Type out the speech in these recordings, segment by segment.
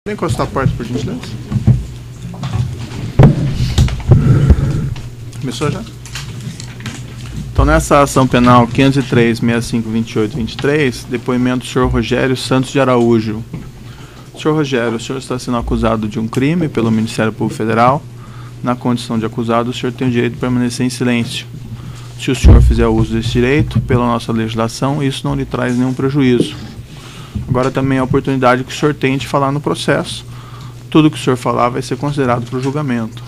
Vem encostar a porta, por gentileza. Começou já? Então, nessa ação penal 503-6528-23, depoimento do senhor Rogério Santos de Araújo. Senhor Rogério, o senhor está sendo acusado de um crime pelo Ministério Público Federal. Na condição de acusado, o senhor tem o direito de permanecer em silêncio. Se o senhor fizer uso desse direito, pela nossa legislação, isso não lhe traz nenhum prejuízo. Agora também é a oportunidade que o senhor tem de falar no processo. Tudo que o senhor falar vai ser considerado para o julgamento.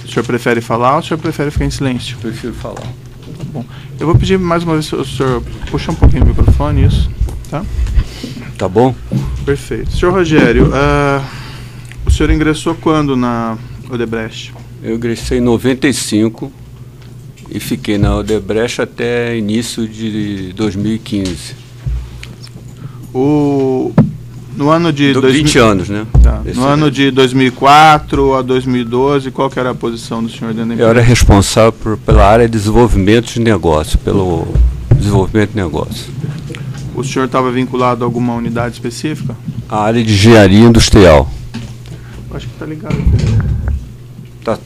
O senhor prefere falar ou o senhor prefere ficar em silêncio? Prefiro falar. Tá bom. Eu vou pedir mais uma vez o senhor puxa um pouquinho o microfone, isso, tá? Tá bom? Perfeito. Senhor Rogério, o senhor ingressou quando na Odebrecht? Eu ingressei em 95 e fiquei na Odebrecht até início de 2015. No ano de 20 anos, né? Tá. No ano de 2004 a 2012, qual que era a posição do senhor dentro da empresa? Eu era responsável pela área de desenvolvimento de negócio, pelo desenvolvimento de negócio. O senhor estava vinculado a alguma unidade específica? A área de engenharia industrial. Eu acho que está ligado.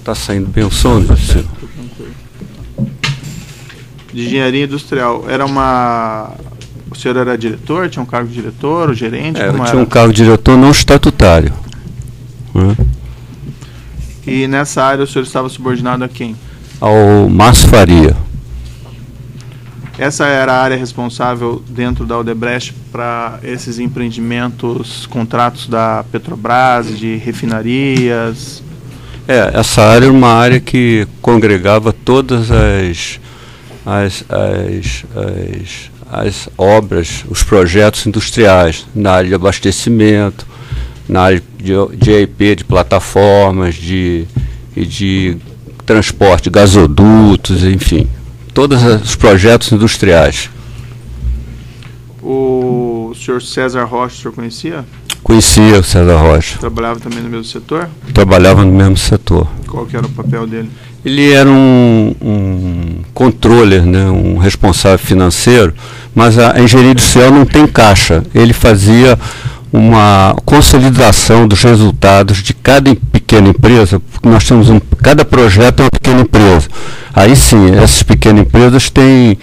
Tá saindo bem o som, senhor? De engenharia industrial. Era uma... O senhor era diretor? Tinha um cargo de diretor, ou gerente? Eu tinha um cargo de diretor não estatutário. E nessa área o senhor estava subordinado a quem? Ao Márcio Faria. Essa era a área responsável dentro da Odebrecht para esses empreendimentos, contratos da Petrobras, de refinarias? Essa área era uma área que congregava todas as obras, os projetos industriais na área de abastecimento, na área de EIP, de plataformas, de transporte, gasodutos, enfim, todos os projetos industriais. O senhor César Rocha, o senhor conhecia? Conhecia o César Rocha. Trabalhava também no mesmo setor? Trabalhava no mesmo setor. Qual que era o papel dele? Ele era um controller, né, um responsável financeiro, mas a engenharia industrial não tem caixa. Ele fazia uma consolidação dos resultados de cada pequena empresa, porque nós temos cada projeto é uma pequena empresa. Aí sim, essas pequenas empresas têm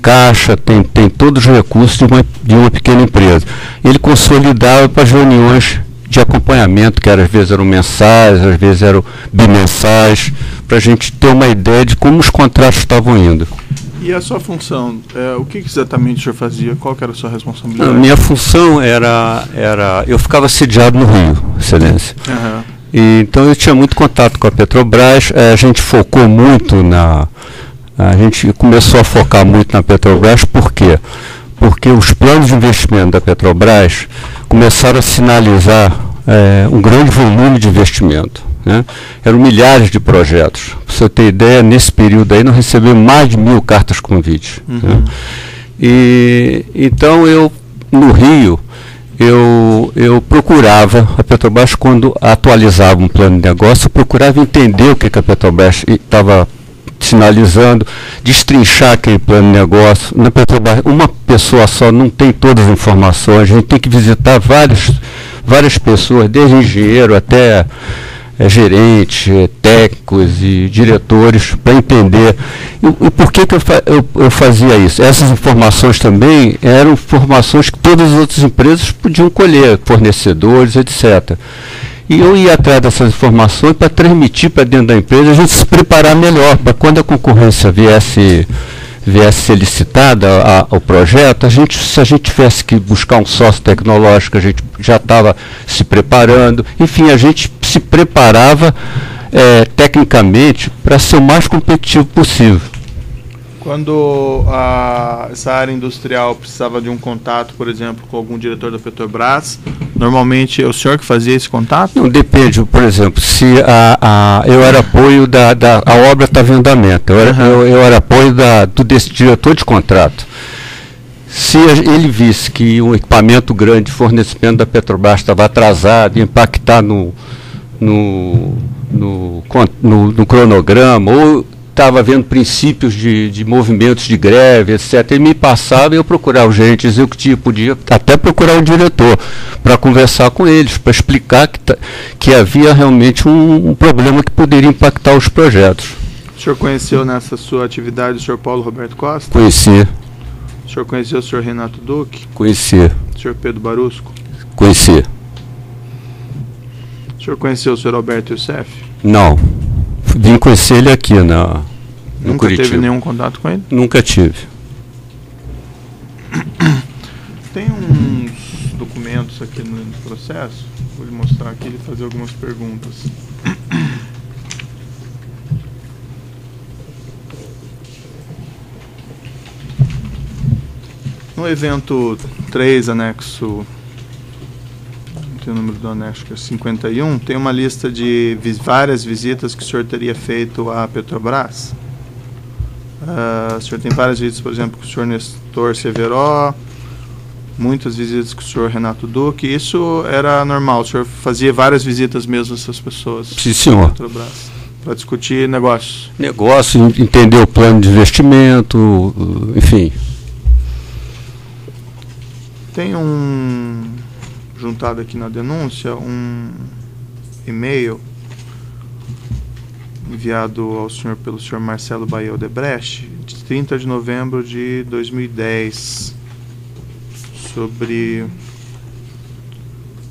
caixa, tem todos os recursos de uma pequena empresa. Ele consolidava para as reuniões de acompanhamento, que às vezes eram mensais, às vezes eram bimensais, para a gente ter uma ideia de como os contratos estavam indo. E a sua função, o que exatamente o senhor fazia? Qual que era a sua responsabilidade? A minha função era eu ficava sediado no Rio, Excelência. Uhum. Então eu tinha muito contato com a Petrobras, a gente focou muito a gente começou a focar muito na Petrobras, por quê? Porque os planos de investimento da Petrobras começaram a sinalizar um grande volume de investimento, né? Eram milhares de projetos. Para você ter ideia, nesse período aí nós recebemos mais de 1000 cartas convite. Uhum. Né? Então no Rio, eu procurava, a Petrobras quando atualizava um plano de negócio, eu procurava entender o que a Petrobras estava sinalizando, destrinchar aquele plano de negócio. Na Petrobras, uma pessoa só não tem todas as informações, a gente tem que visitar várias pessoas, desde engenheiro até gerentes, técnicos e diretores, para entender. E por que eu fazia isso? Essas informações também eram informações que todas as outras empresas podiam colher, fornecedores, etc. E eu ia atrás dessas informações para transmitir para dentro da empresa, a gente se preparar melhor, para quando a concorrência viesse ser licitada ao projeto, se a gente tivesse que buscar um sócio tecnológico, a gente já estava se preparando. Enfim, a gente se preparava tecnicamente para ser o mais competitivo possível. Quando essa área industrial precisava de um contato, por exemplo, com algum diretor da Petrobras, normalmente é o senhor que fazia esse contato? Não, depende. Por exemplo, se eu era apoio a obra estava em andamento, eu era apoio desse diretor de contrato. Se ele visse que um equipamento grande de fornecimento da Petrobras estava atrasado, ia impactar no cronograma, ou estava havendo princípios de movimentos de greve, etc. Ele me passava e eu procurava o gerente executivo, podia até procurar o diretor para conversar com eles, para explicar que havia realmente um problema que poderia impactar os projetos. O senhor conheceu nessa sua atividade o senhor Paulo Roberto Costa? Conheci. O senhor conheceu o senhor Renato Duque? Conheci. O senhor Pedro Barusco? Conheci. O senhor conheceu o senhor Alberto Youssef? Não. Vim conhecer ele aqui no Nunca Curitiba. teve nenhum contato com ele? Nunca tive. Tem uns documentos aqui no processo, vou lhe mostrar aqui e fazer algumas perguntas. No evento 3, anexo, não tem o número do anexo, que é 51, tem uma lista de várias visitas que o senhor teria feito à Petrobras. O senhor tem várias visitas, por exemplo, com o senhor Nestor Severo, muitas visitas com o senhor Renato Duque. Isso era normal, o senhor fazia várias visitas mesmo a essas pessoas? Sim, senhor. Petrobras, para discutir negócios? Negócio, entender o plano de investimento, enfim. Tem juntado aqui na denúncia, um e-mail enviado ao senhor pelo senhor Marcelo Bahia Odebrecht, de 30 de novembro de 2010, sobre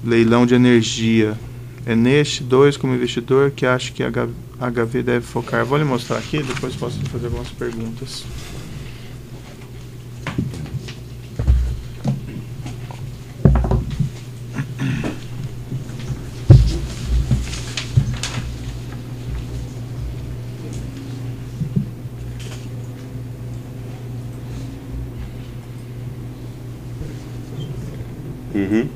leilão de energia. É neste 2, como investidor, que acho que a HV deve focar. Vou lhe mostrar aqui, depois posso fazer algumas perguntas. Uhum.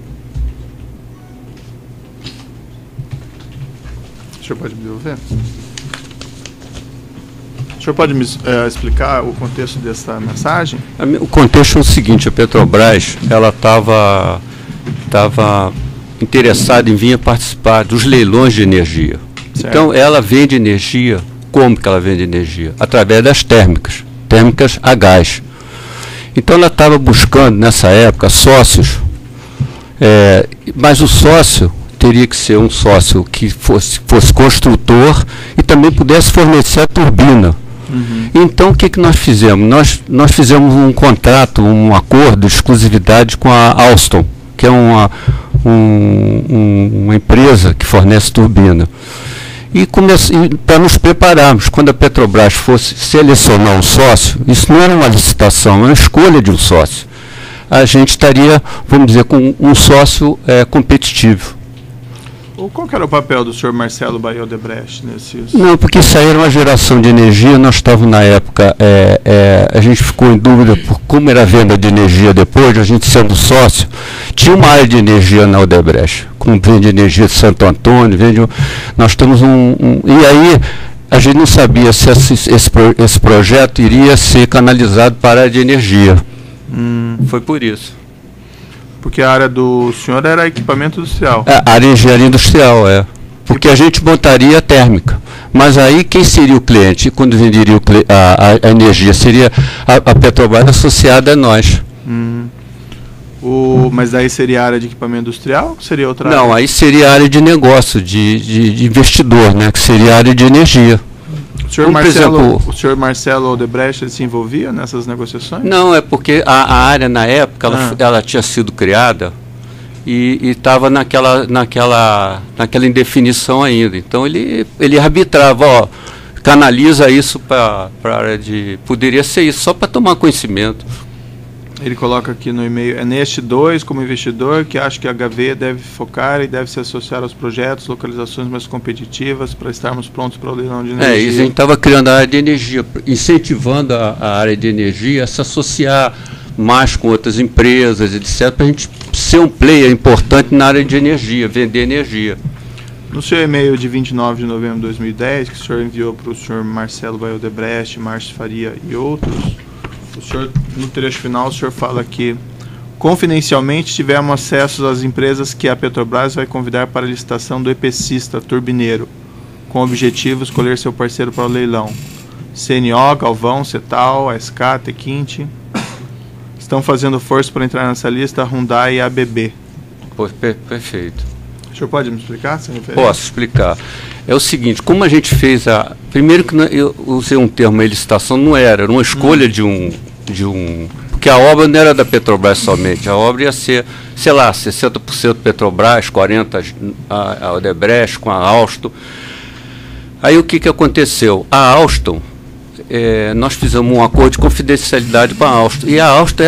O senhor pode me ouvir? O senhor pode me explicar o contexto dessa mensagem? O contexto é o seguinte: a Petrobras ela estava interessada em vir participar dos leilões de energia. Certo. Então ela vende energia. Como que ela vende energia? Através das térmicas a gás. Então ela estava buscando nessa época sócios. Mas o sócio teria que ser um sócio que fosse construtor e também pudesse fornecer a turbina. Uhum. Então o que nós fizemos? Nós fizemos um contrato, um acordo de exclusividade com a Alstom, que é uma empresa que fornece turbina. E para nos prepararmos, quando a Petrobras fosse selecionar um sócio, isso não era uma licitação, era uma escolha de um sócio. A gente estaria, vamos dizer, com um sócio competitivo. Qual que era o papel do senhor Marcelo Bahia Odebrecht nesses? Não, porque isso aí era uma geração de energia. Nós estávamos na época, a gente ficou em dúvida por como era a venda de energia depois, a gente sendo sócio. Tinha uma área de energia na Odebrecht, como vende energia de Santo Antônio, nós temos e aí a gente não sabia se esse projeto iria ser canalizado para a área de energia. Foi por isso. Porque a área do senhor era equipamento industrial. A área de engenharia industrial, Porque a gente montaria a térmica. Mas aí quem seria o cliente? Quando venderia a energia? Seria a Petrobras associada a nós. Mas daí seria a área de equipamento industrial ou seria outra área? Não, aí seria a área de negócio, de investidor, né? Que seria a área de energia. O senhor Marcelo Odebrecht ele se envolvia nessas negociações? Não, é porque a área na época ela tinha sido criada e estava naquela indefinição ainda. Então ele arbitrava, canaliza isso para a área de... Poderia ser isso, só para tomar conhecimento. Ele coloca aqui no e-mail, é neste 2, como investidor, que acho que a HV deve focar e deve se associar aos projetos, localizações mais competitivas para estarmos prontos para o leilão de energia. Isso, a gente estava criando a área de energia, incentivando a área de energia a se associar mais com outras empresas, etc., para a gente ser um player importante na área de energia, vender energia. No seu e-mail de 29 de novembro de 2010, que o senhor enviou para o senhor Marcelo Bahia Odebrecht, Márcio Faria e outros, o senhor, no trecho final, o senhor fala que confidencialmente tivemos acesso às empresas que a Petrobras vai convidar para a licitação do EPCista turbineiro, com o objetivo de escolher seu parceiro para o leilão. CNO, Galvão, Cetal, ASK, Tequinte. Estão fazendo força para entrar nessa lista a Hyundai e a ABB. Perfeito. O senhor pode me explicar essa referência? Posso explicar. É o seguinte, como a gente fez a... Primeiro que eu usei um termo, a licitação, não era uma escolha de um... Porque a obra não era da Petrobras somente, a obra ia ser, sei lá, 60% Petrobras, 40% a Odebrecht com a Alstom. Aí o que aconteceu? A Alstom, nós fizemos um acordo de confidencialidade com a Alstom, e a Alstom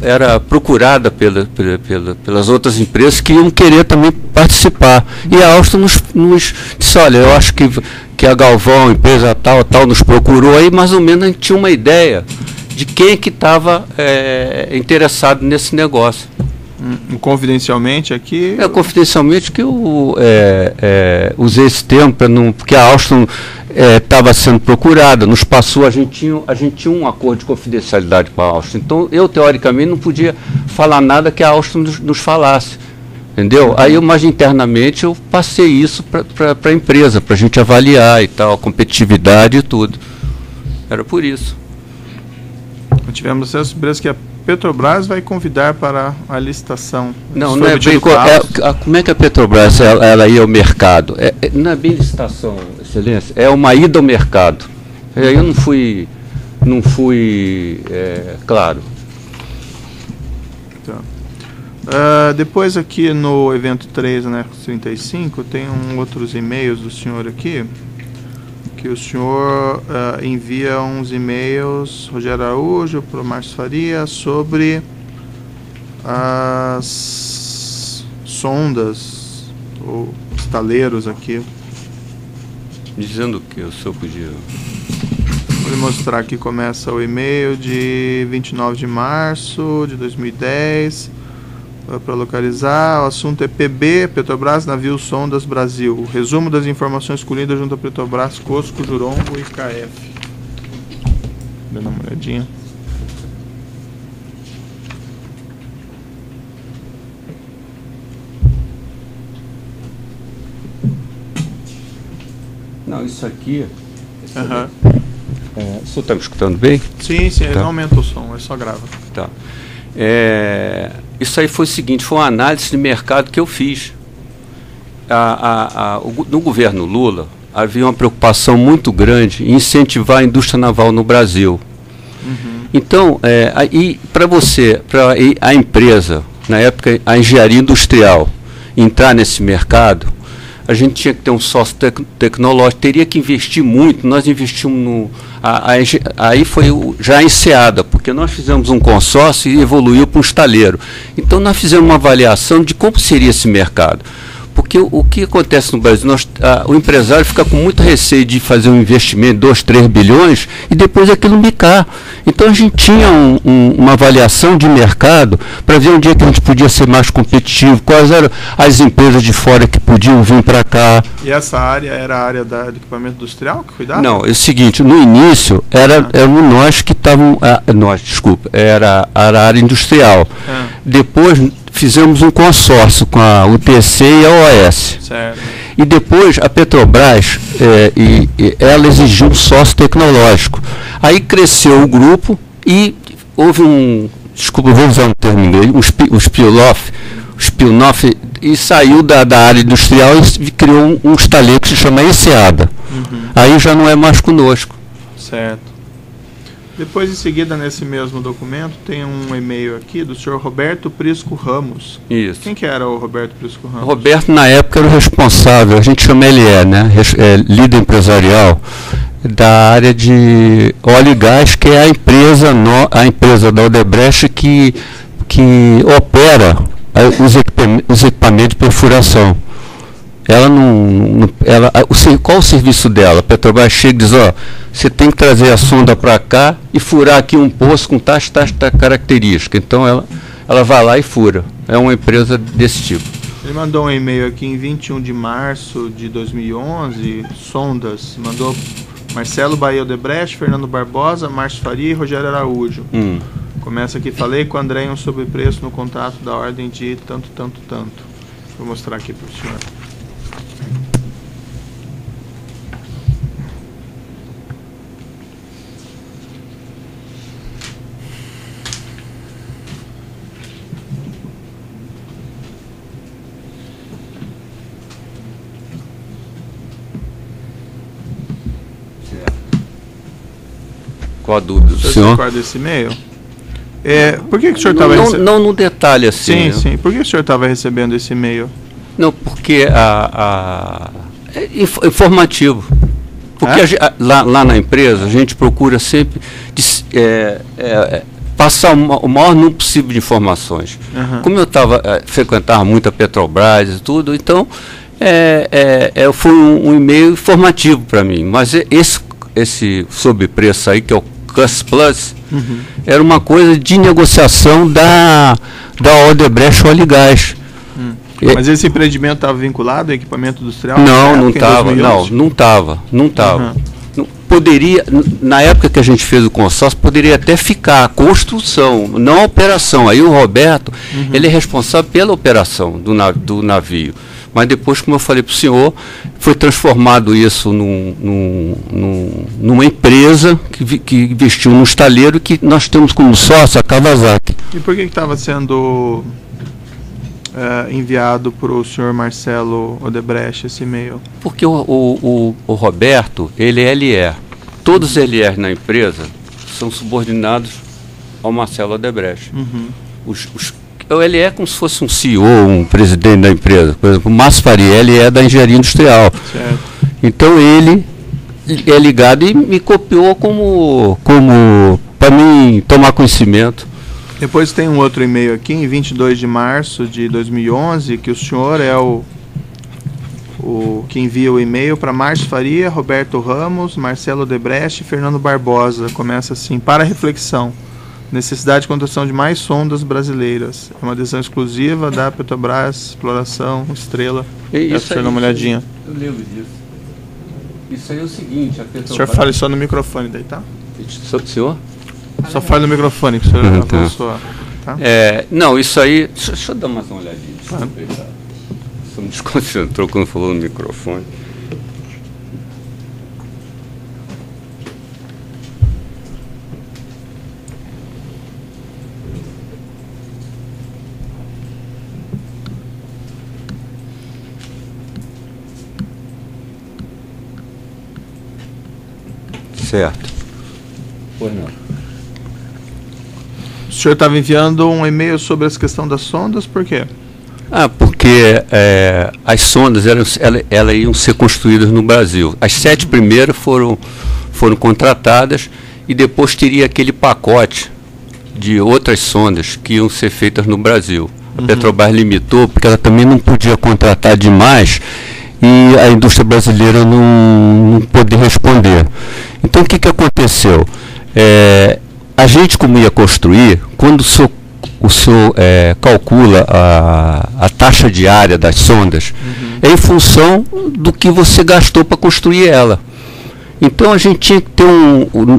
era procurada pelas outras empresas que iam querer também participar. E a Alstom nos disse, olha, eu acho que a Galvão, empresa tal, nos procurou, aí mais ou menos a gente tinha uma ideia de quem é que estava interessado nesse negócio. Confidencialmente aqui? Confidencialmente que eu usei esse termo, porque a Alstom estava sendo procurada, nos passou, a gente tinha um acordo de confidencialidade com a Alstom. Então, eu, teoricamente, não podia falar nada que a Alstom nos falasse. Entendeu? Aí, mais internamente, eu passei isso para a empresa, para a gente avaliar e tal, a competitividade e tudo. Era por isso. Tivemos essa surpresa que a Petrobras vai convidar para a licitação. Não é bem... como é que a Petrobras ela ia ao mercado? Não é bem licitação, Excelência, é uma ida ao mercado. Aí eu não fui claro. Tá. Depois aqui no evento 3, né, 35, tem outros e-mails do senhor aqui, que o senhor envia uns e-mails, Rogério Araújo, para o Márcio Faria, sobre as sondas ou estaleiros aqui. Dizendo que o senhor podia... Vou lhe mostrar aqui, começa o e-mail de 29 de março de 2010. Para localizar, o assunto é PB, Petrobras, Navio Sondas Brasil. O resumo das informações colhidas junto a Petrobras, Cosco, Jurongo e KF. Dando uma olhadinha. Não, isso aqui... Uhum. O senhor está me escutando bem? Sim, tá. Não aumenta o som, é só grava. Tá. Isso aí foi o seguinte, foi uma análise de mercado que eu fiz. No governo Lula, havia uma preocupação muito grande em incentivar a indústria naval no Brasil. Uhum. Então, para a empresa, na época, a engenharia industrial, entrar nesse mercado, a gente tinha que ter um sócio tecnológico, teria que investir muito. Nós investimos aí foi já a Enseada, porque nós fizemos um consórcio e evoluiu para um estaleiro. Então nós fizemos uma avaliação de como seria esse mercado. Porque o que acontece no Brasil, o empresário fica com muito receio de fazer um investimento de 2, 3 bilhões e depois aquilo bicar. Então a gente tinha uma avaliação de mercado para ver onde é que a gente podia ser mais competitivo, quais eram as empresas de fora que podiam vir para cá. E essa área era a área do equipamento industrial que cuidava? Não, é o seguinte, no início éramos nós que estávamos, era a área industrial. Depois fizemos um consórcio com a UTC e a OAS. Certo. E depois a Petrobras, ela exigiu um sócio tecnológico. Aí cresceu o grupo e houve vou usar um termo em inglês, um spin-off, e saiu da área industrial e criou um estaleiro que se chama Enseada. Uhum. Aí já não é mais conosco. Certo. Depois, em seguida, nesse mesmo documento, tem um e-mail aqui do senhor Roberto Prisco Ramos. Isso. Quem que era o Roberto Prisco Ramos? O Roberto, na época, era o responsável, a gente chama ele né? Líder empresarial da área de óleo e gás, que é a empresa da Odebrecht que opera os equipamentos de perfuração. Qual o serviço dela? A Petrobras chega e diz, você tem que trazer a sonda para cá e furar aqui um poço com tais características. Então ela vai lá e fura. É uma empresa desse tipo. Ele mandou um e-mail aqui em 21 de março de 2011, sondas, mandou Marcelo Bahia Odebrecht, Fernando Barbosa, Márcio Faria e Rogério Araújo. Começa aqui, falei com o André um sobrepreço no contrato da ordem de tanto. Vou mostrar aqui para o senhor. Qual a dúvida do senhor? senhor? Você recorda desse e-mail? Por que o senhor estava recebendo? Não no detalhe assim. Sim, sim. Por que o senhor estava recebendo esse e-mail? Não, porque é informativo. Porque lá na empresa a gente procura sempre passar o maior número possível de informações. Uhum. Como eu frequentava muito a Petrobras e tudo, então foi um e-mail informativo para mim. Mas esse sobrepreço aí, que é o Cost Plus, uhum, era uma coisa de negociação da Odebrecht Óleo e Gás. Mas esse empreendimento estava vinculado ao equipamento industrial? Não estava. Uhum. Poderia, na época que a gente fez o consórcio, poderia até ficar a construção, não a operação. Aí o Roberto, uhum, ele é responsável pela operação do navio. Mas depois, como eu falei para o senhor, foi transformado isso numa empresa que investiu num estaleiro que nós temos como sócio a Kawasaki. E por que estava sendo enviado para o senhor Marcelo Odebrecht esse e-mail? Porque o Roberto, ele é LR. Todos os LR na empresa são subordinados ao Marcelo Odebrecht. Uhum. Ele é como se fosse um CEO, um presidente da empresa. Por exemplo, o Márcio Faria, ele é da engenharia industrial. Certo. Então ele é ligado e me copiou como para mim tomar conhecimento. Depois tem um outro e-mail aqui, em 22 de março de 2011, que o senhor é o que envia o e-mail para Márcio Faria, Roberto Ramos, Marcelo Odebrecht e Fernando Barbosa. Começa assim: para reflexão. Necessidade de construção de mais sondas brasileiras. É uma decisão exclusiva da Petrobras, Exploração, Estrela. Isso aí, dá uma olhadinha. Eu lembro disso. Isso aí é o seguinte, a Petrobras... O senhor fale só no microfone daí, tá? Senhor? Só fale no microfone, que o senhor avançou. Tá? Não, isso aí... Deixa eu dar mais uma olhadinha. Você me desconcentrou quando falou no microfone. Certo. Pois não. O senhor estava enviando um e-mail sobre essa questão das sondas, por quê? Porque as sondas elas iam ser construídas no Brasil. As 7 primeiras foram contratadas e depois teria aquele pacote de outras sondas que iam ser feitas no Brasil. A Petrobras limitou porque ela também não podia contratar demais e a indústria brasileira não poder responder. Então, o que aconteceu? A gente, como ia construir, quando o senhor calcula a taxa diária das sondas, é em função do que você gastou para construir ela. Então, a gente tinha que ter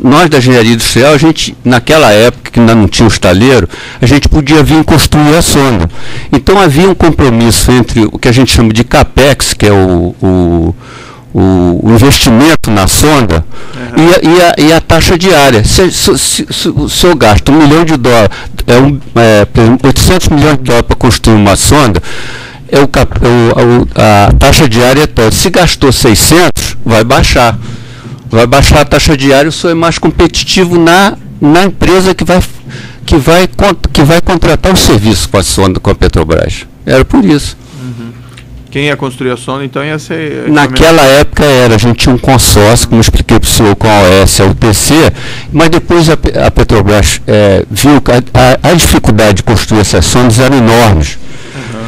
nós da engenharia industrial, a gente, naquela época, que ainda não tinha o estaleiro, a gente podia vir construir a sonda. Então, havia um compromisso entre o que a gente chama de CAPEX, que é o investimento na sonda, e a taxa diária. Se o senhor gasta $1 milhão, por exemplo, 800 milhões de dólares para construir uma sonda, a taxa diária é toda. Se gastou 600, vai baixar a taxa diária, o senhor é mais competitivo na empresa que vai contratar o serviço com a sonda, com a Petrobras. Era por isso. Quem ia construir a sonda, então, ia ser... Naquela época a gente tinha um consórcio, como eu expliquei para o senhor, com a OS e a UTC, mas depois a Petrobras viu que a dificuldade de construir essas sondas era enormes.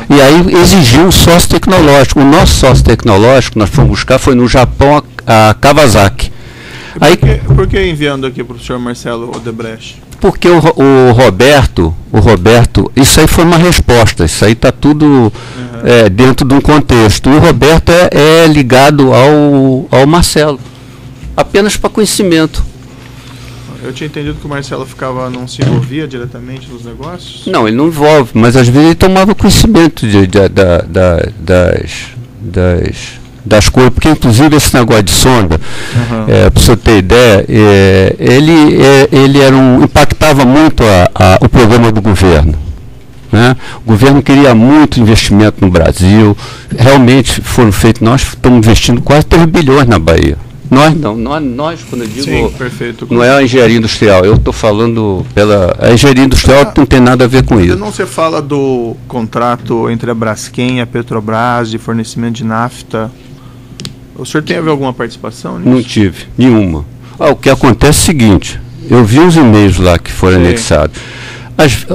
E aí exigiu um sócio tecnológico. O nosso sócio tecnológico, nós fomos buscar, foi no Japão, a Kawasaki. Por que enviando aqui para o senhor Marcelo Odebrecht? Porque o Roberto, isso aí foi uma resposta, isso aí está tudo dentro de um contexto. O Roberto é ligado ao Marcelo, apenas para conhecimento. Eu tinha entendido que o Marcelo não se envolvia diretamente nos negócios? Não, ele não envolve, mas às vezes ele tomava conhecimento das coisas, porque inclusive esse negócio de sonda, para você ter ideia, ele impactava muito o programa do governo. Né? O governo queria muito investimento no Brasil, realmente foram feitos, nós estamos investindo quase 3 bilhões na Bahia. Nós, quando eu digo, Sim, perfeito. não é a engenharia industrial, eu estou falando a engenharia industrial não tem nada a ver com isso. Não você fala do contrato entre a Braskem e a Petrobras de fornecimento de nafta. O senhor teve alguma participação nisso? Não tive, nenhuma. O que acontece é o seguinte, eu vi os e-mails lá que foram anexados.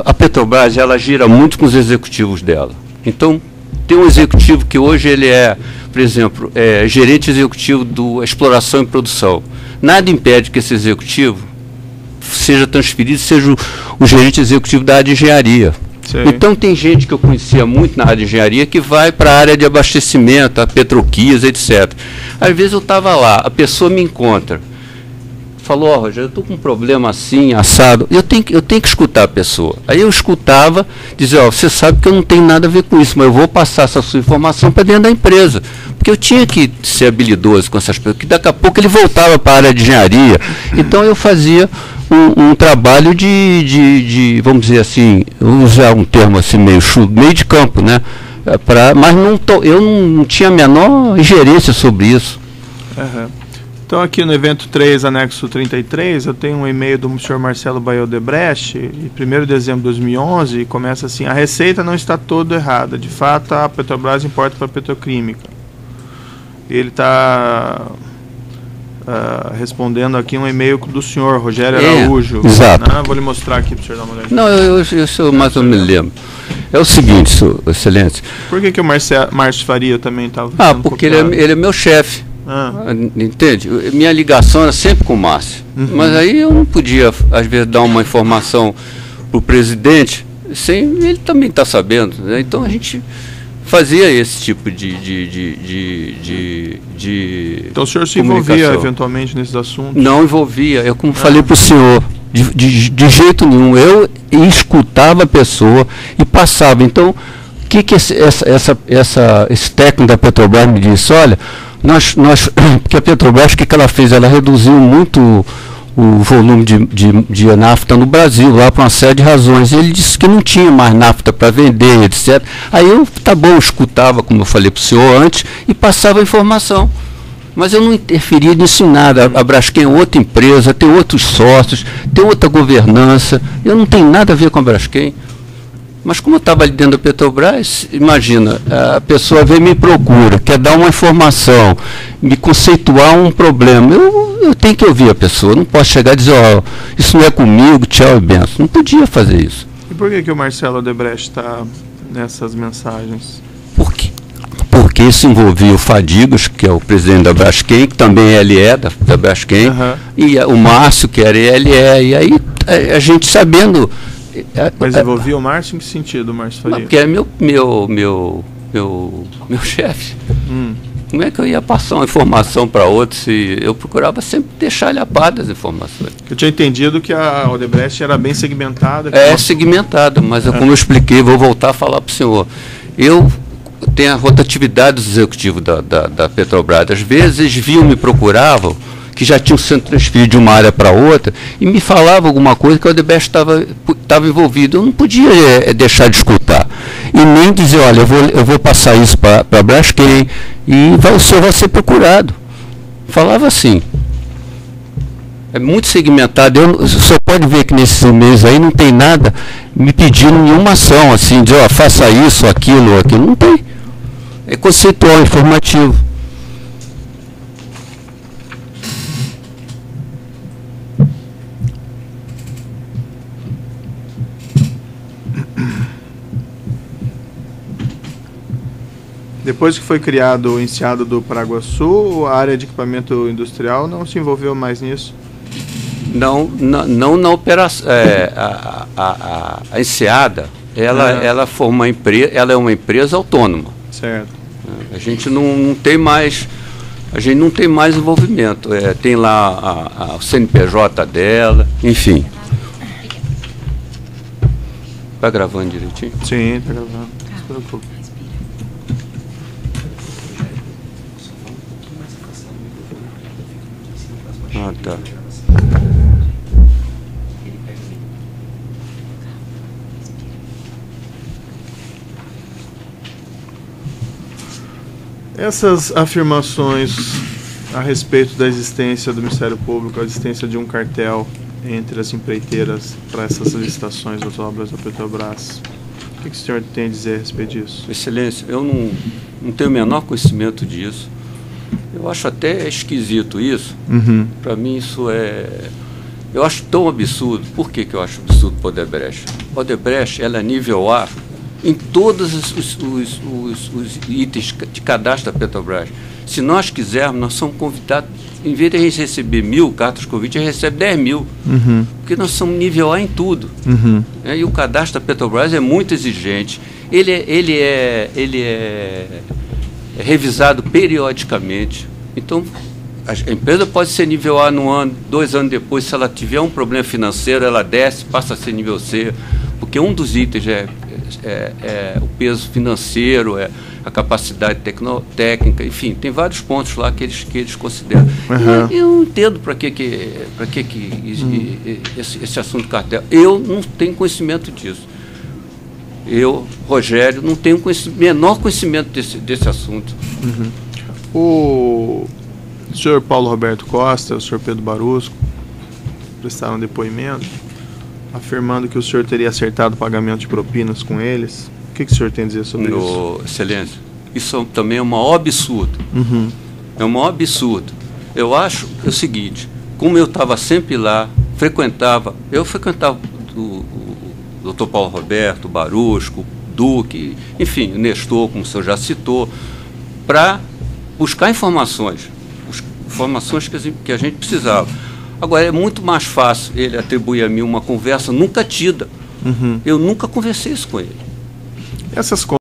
A Petrobras, ela gira muito com os executivos dela. Então, tem um executivo que hoje ele é, por exemplo, gerente executivo do exploração e produção. Nada impede que esse executivo seja transferido, seja o gerente executivo da área de engenharia. Sim. Então tem gente que eu conhecia muito na área de engenharia que vai para a área de abastecimento, a Petroquias, etc. Às vezes eu estava lá, a pessoa me encontra, falou, Rogério, eu estou com um problema assim, assado, eu tenho que escutar a pessoa. Aí eu escutava, dizia, você sabe que eu não tenho nada a ver com isso, mas eu vou passar essa sua informação para dentro da empresa. Porque eu tinha que ser habilidoso com essas pessoas, que daqui a pouco ele voltava para a área de engenharia. Então eu fazia um trabalho de, vamos dizer assim, usar um termo assim meio de campo, né? Mas eu não tinha a menor ingerência sobre isso. Uhum. Então aqui no evento 3, anexo 33, eu tenho um e-mail do senhor Marcelo Baio Debrecht, de 1º de dezembro de 2011, e começa assim, a receita não está toda errada, de fato a Petrobras importa para a petroquímica. Ele está respondendo aqui um e-mail do senhor Rogério Araújo. Exato. Vou lhe mostrar aqui para o senhor dar uma olhada. Não, eu mais ou menos me lembro. É o seguinte, excelência. Por que o Márcio Faria também estava... Porque ele é meu chefe. Entende? Minha ligação era sempre com o Márcio. Uhum. Mas aí eu não podia, às vezes, dar uma informação para o presidente sem ele também estar sabendo. Né? Então a gente fazia esse tipo de Então o senhor se envolvia eventualmente nesses assuntos? Não envolvia. Eu, como falei para o senhor, de jeito nenhum. Eu escutava a pessoa e passava. Então, o que esse técnico da Petrobras me disse? Olha, porque a Petrobras, o que ela fez? Ela reduziu muito o volume de nafta no Brasil, lá por uma série de razões. Ele disse que não tinha mais nafta para vender, etc. Aí eu, eu escutava, como eu falei para o senhor antes, e passava a informação. Mas eu não interferia nisso em nada. A Braskem é outra empresa, tem outros sócios, tem outra governança. Eu não tenho nada a ver com a Braskem. Mas como eu estava ali dentro da Petrobras, imagina, a pessoa vem e me procura, quer dar uma informação, me conceituar um problema. Eu tenho que ouvir a pessoa, não posso chegar e dizer, isso não é comigo, tchau e benção. Não podia fazer isso. E por que o Marcelo Debrecht está nessas mensagens? Porque isso envolvia o Fadigas, que é o presidente da Braskem, que também é LE da Braskem, e o Márcio, que era LE, e aí a gente sabendo... Mas envolvia o Márcio em que sentido, Márcio Faria? Porque é meu chefe. Como é que eu ia passar uma informação para outro se eu procurava sempre deixar ele a par das informações? Eu tinha entendido que a Odebrecht era bem segmentada. Segmentada, mas como eu expliquei, vou voltar a falar para o senhor. Eu tenho a rotatividade dos executivos da Petrobras. Às vezes eles me procuravam, que já tinham sido transferidos de uma área para outra, e me falava alguma coisa que a Odebrecht estava envolvido. Eu não podia deixar de escutar. E nem dizer, olha, eu vou passar isso para a Braskem e o senhor vai ser procurado. Falava assim. É muito segmentado. O senhor pode ver que nesses e-mails aí não tem nada me pedindo nenhuma ação, assim, de faça isso, aquilo, aquilo. Não tem. É conceitual, informativo. Depois que foi criado o Enseado do Paraguaçu, a área de equipamento industrial não se envolveu mais nisso? Não na operação. A Enseada, ela foi uma empresa, ela é uma empresa autônoma. Certo. A gente não tem mais, envolvimento. Tem lá o CNPJ dela, enfim. Está gravando direitinho? Sim, está gravando. Não se preocupe. Tá. Essas afirmações a respeito da existência do Ministério Público, a existência de um cartel entre as empreiteiras para essas licitações das obras da Petrobras. O que o senhor tem a dizer a respeito disso? Excelência, eu não tenho o menor conhecimento disso. Eu acho até esquisito isso. Para mim isso é... Eu acho tão absurdo. Por que eu acho absurdo para o Odebrecht? A Odebrecht, ela é nível A em todos os itens de cadastro da Petrobras. Se nós quisermos, nós somos convidados, em vez de a gente receber 1.000 cartas de convite, a gente recebe 10.000. Porque nós somos nível A em tudo. E o cadastro da Petrobras é muito exigente. Ele é revisado periodicamente. Então, a empresa pode ser nível A no ano, 2 anos depois, se ela tiver um problema financeiro, ela desce, passa a ser nível C, porque um dos itens é o peso financeiro, é a capacidade técnica, enfim, tem vários pontos lá que eles consideram. Eu não entendo para que esse assunto de cartel. Eu não tenho conhecimento disso. Eu, Rogério, não tenho menor conhecimento desse assunto. O senhor Paulo Roberto Costa, o senhor Pedro Barusco prestaram depoimento afirmando que o senhor teria acertado o pagamento de propinas com eles. O que o senhor tem a dizer sobre isso? Excelência, isso também é um maior absurdo. É um maior absurdo. Eu acho o seguinte, como eu estava sempre lá, eu frequentava o doutor Paulo Roberto, o Barusco, o Duque, enfim, o Nestor, como o senhor já citou, para buscar informações que a gente precisava. Agora, é muito mais fácil ele atribuir a mim uma conversa nunca tida. Eu nunca conversei isso com ele. Essas